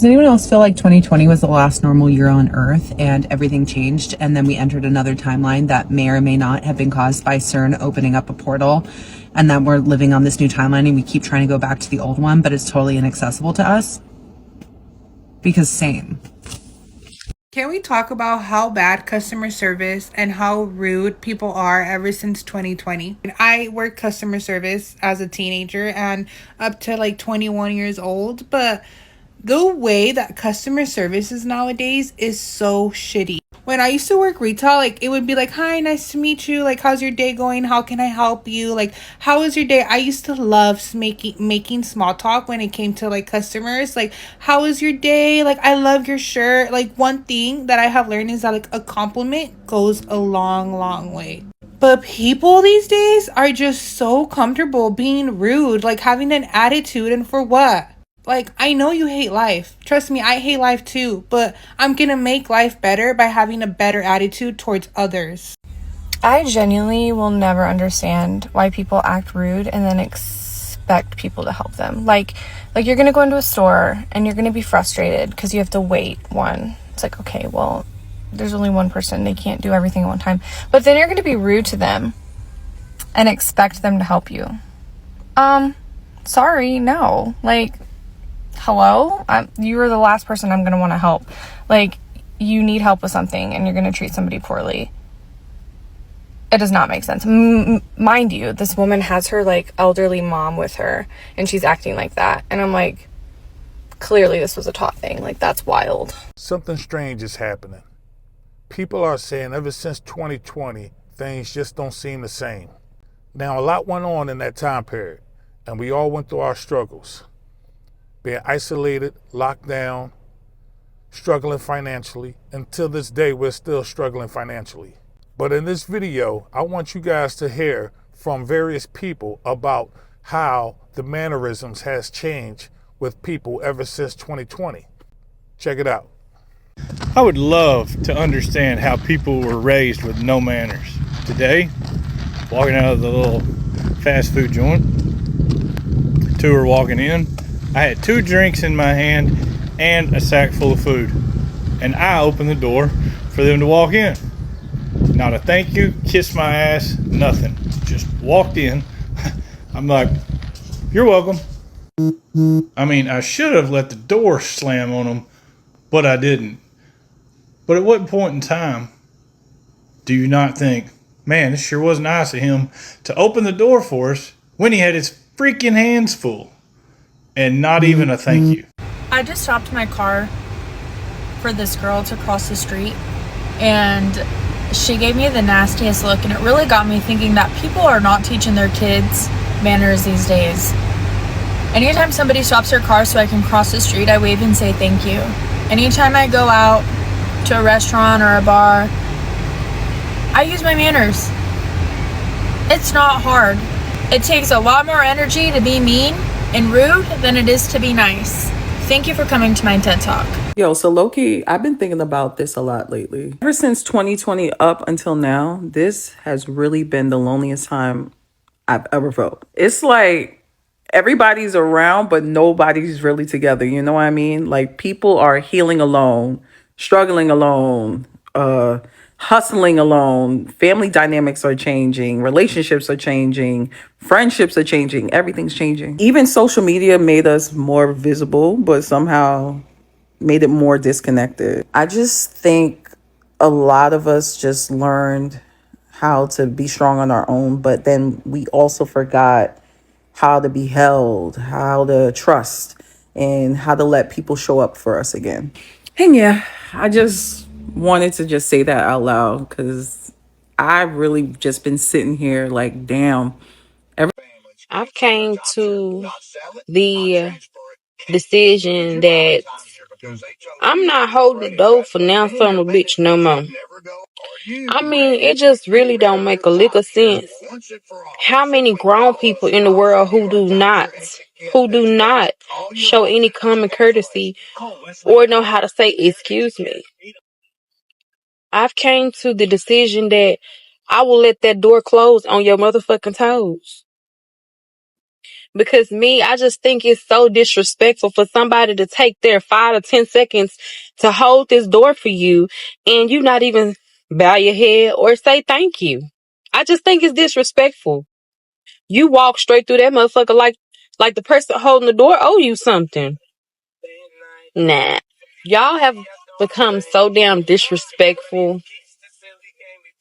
Does anyone else feel like 2020 was the last normal year on Earth and everything changed, and then we entered another timeline that may or may not have been caused by CERN opening up a portal, and that we're living on this new timeline and we keep trying to go back to the old one, but it's totally inaccessible to us? Because same. Can we talk about how bad customer service and how rude people are ever since 2020? I worked customer service as a teenager and up to like 21 years old, but the way that customer service is nowadays is so shitty. When I used to work retail, like it would be like, "Hi, nice to meet you. Like, how's your day going? How can I help you? Like, how was your day?" I used to love making small talk when it came to like customers. Like, "How was your day? Like, I love your shirt." Like, one thing that I have learned is that like a compliment goes a long, long way. But people these days are just so comfortable being rude, like having an attitude, and for what? Like, I know you hate life. Trust me, I hate life too, but I'm gonna make life better by having a better attitude towards others. I genuinely will never understand why people act rude and then expect people to help them. Like you're gonna go into a store and you're gonna be frustrated because you have to wait one. It's like, okay, well, there's only one person. They can't do everything at one time. But then you're gonna be rude to them and expect them to help you. Sorry, no. Like, hello? You are the last person I'm gonna want to help. Like, you need help with something and you're gonna treat somebody poorly. It does not make sense. Mind you, this woman has her like elderly mom with her and she's acting like that, and I'm like, clearly this was a taught thing. Like, that's wild. Something strange is happening. People are saying ever since 2020 things just don't seem the same. Now, a lot went on in that time period and we all went through our struggles, being isolated, locked down, struggling financially. Until this day, we're still struggling financially. But in this video, I want you guys to hear from various people about how the mannerisms has changed with people ever since 2020. Check it out. I would love to understand how people were raised with no manners. Today, walking out of the little fast food joint, two were walking in. I had 2 drinks in my hand and a sack full of food. And I opened the door for them to walk in. Not a thank you, kiss my ass, nothing. Just walked in. I'm like, you're welcome. I mean, I should have let the door slam on them, but I didn't. But at what point in time do you not think, man, this sure was nice of him to open the door for us when he had his freaking hands full? And not even a thank you. I just stopped my car for this girl to cross the street, and she gave me the nastiest look, and it really got me thinking that people are not teaching their kids manners these days. Anytime somebody stops their car so I can cross the street, I wave and say thank you. Anytime I go out to a restaurant or a bar, I use my manners. It's not hard. It takes a lot more energy to be mean and rude than it is to be nice. Thank you for coming to my TED Talk. Yo, so low-key, I've been thinking about this a lot lately. Ever since 2020 up until now, this has really been the loneliest time I've ever felt. It's like everybody's around, but nobody's really together. You know what I mean? Like, people are healing alone, struggling alone, hustling alone. Family dynamics are changing. Relationships are changing. Friendships are changing. Everything's changing. Even social media made us more visible, but somehow made it more disconnected. I just think a lot of us just learned how to be strong on our own, but then we also forgot how to be held, how to trust, and how to let people show up for us again. And yeah, I just wanted to just say that out loud because I've really just been sitting here like, damn. I've came to the decision that I'm not holding the door for now son of a bitch no more. I mean, it just really don't make a lick of sense. How many grown people in the world who do not show any common courtesy or know how to say excuse me? I've came to the decision that I will let that door close on your motherfucking toes. Because I just think it's so disrespectful for somebody to take their 5 to 10 seconds to hold this door for you and you not even bow your head or say thank you. I just think it's disrespectful. You walk straight through that motherfucker like the person holding the door owe you something. Nah. Y'all have become so damn disrespectful.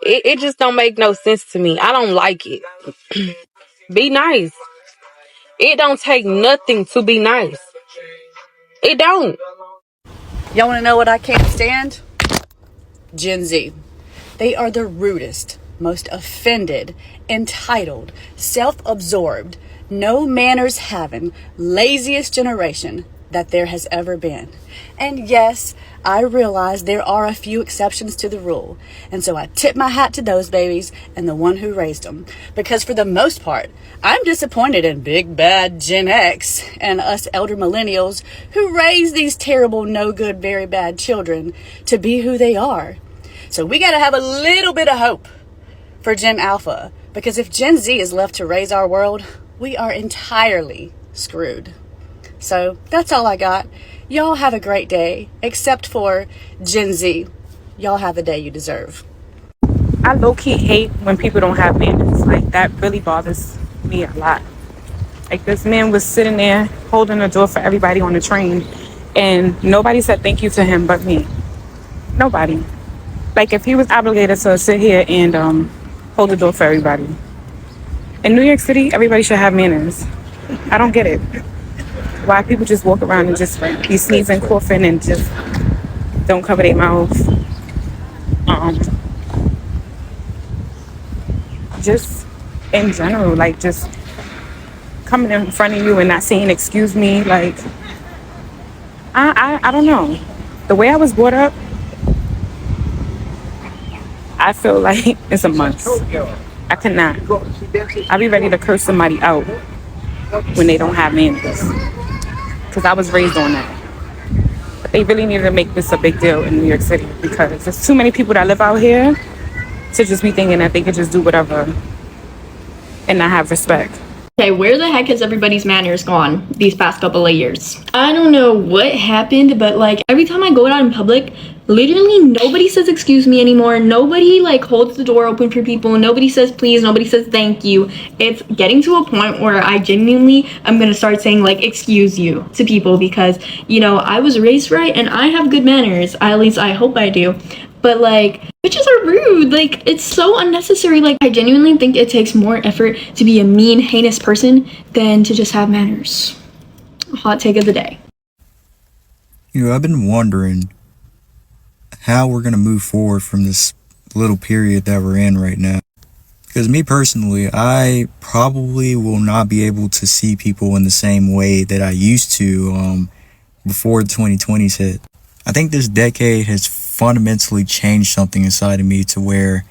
It just don't make no sense to me. I don't like it. Be nice. It don't take nothing to be nice. It don't. Y'all want to know what I can't stand? Gen Z. They are the rudest, most offended, entitled, self-absorbed, no manners having, laziest generation that there has ever been. And yes, I realize there are a few exceptions to the rule. And so I tip my hat to those babies and the one who raised them. Because for the most part, I'm disappointed in big bad Gen X and us elder millennials who raise these terrible, no good, very bad children to be who they are. So we got to have a little bit of hope for Gen Alpha. Because if Gen Z is left to raise our world, we are entirely screwed. So that's all I got. Y'all have a great day, except for Gen Z. Y'all have the day you deserve. I low-key hate when people don't have manners. Like, that really bothers me a lot. Like, this man was sitting there holding the door for everybody on the train, and nobody said thank you to him but me. Nobody. Like, if he was obligated to sit here and hold the door for everybody. In New York City, everybody should have manners. I don't get it. Why people just walk around and just be sneezing, coughing, and just don't cover their mouth. Just in general, like, just coming in front of you and not saying excuse me. Like, I don't know. The way I was brought up, I feel like it's a must. I could not. I'd be ready to curse somebody out when they don't have manners. Because I was raised on that. But they really needed to make this a big deal in New York City because there's too many people that live out here to just be thinking that they could just do whatever and not have respect. Okay, where the heck has everybody's manners gone these past couple of years? I don't know what happened, but like every time I go out in public, literally nobody says excuse me anymore. Nobody like holds the door open for people. Nobody says please. Nobody says thank you. It's getting to a point where I genuinely am gonna start saying like excuse you to people because, you know, I was raised right and I have good manners. At least I hope I do. But like, bitches are rude. Like, it's so unnecessary. Like, I genuinely think it takes more effort to be a mean, heinous person than to just have manners. Hot take of the day. You know, I've been wondering how we're going to move forward from this little period that we're in right now. Because me personally, I probably will not be able to see people in the same way that I used to before the 2020s hit. I think this decade has fundamentally changed something inside of me to where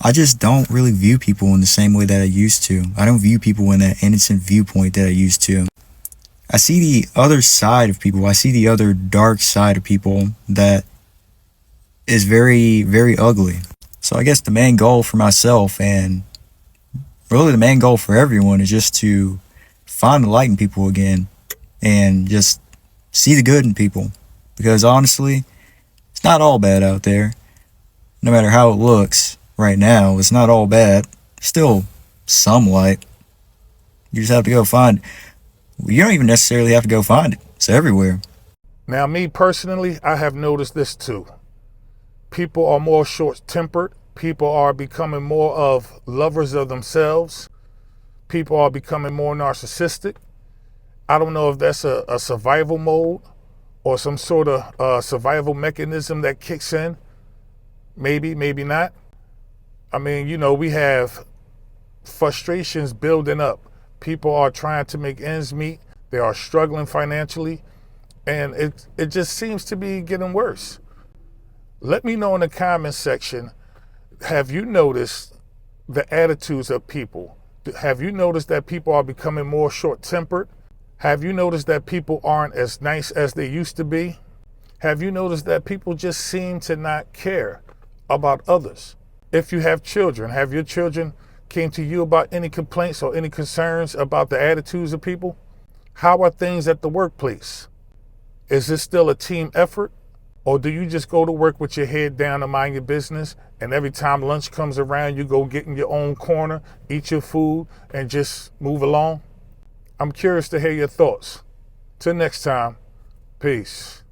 I just don't really view people in the same way that I used to. I don't view people in that innocent viewpoint that I used to. I see the other side of people. I see the other dark side of people that is very, very ugly. So I guess the main goal for myself and really the main goal for everyone is just to find the light in people again and just see the good in people. Because honestly, it's not all bad out there. No matter how it looks right now, it's not all bad. Still some light. You just have to go find it. You don't even necessarily have to go find it. It's everywhere. Now, me personally, I have noticed this too. People are more short-tempered. People are becoming more of lovers of themselves. People are becoming more narcissistic. I don't know if that's a survival mode or some sort of survival mechanism that kicks in. Maybe, maybe not. I mean, you know, we have frustrations building up. People are trying to make ends meet. They are struggling financially. And it just seems to be getting worse. Let me know in the comment section, have you noticed the attitudes of people? Have you noticed that people are becoming more short-tempered? Have you noticed that people aren't as nice as they used to be? Have you noticed that people just seem to not care about others? If you have children, have your children came to you about any complaints or any concerns about the attitudes of people? How are things at the workplace? Is this still a team effort? Or do you just go to work with your head down and mind your business, and every time lunch comes around, you go get in your own corner, eat your food, and just move along? I'm curious to hear your thoughts. Till next time, peace.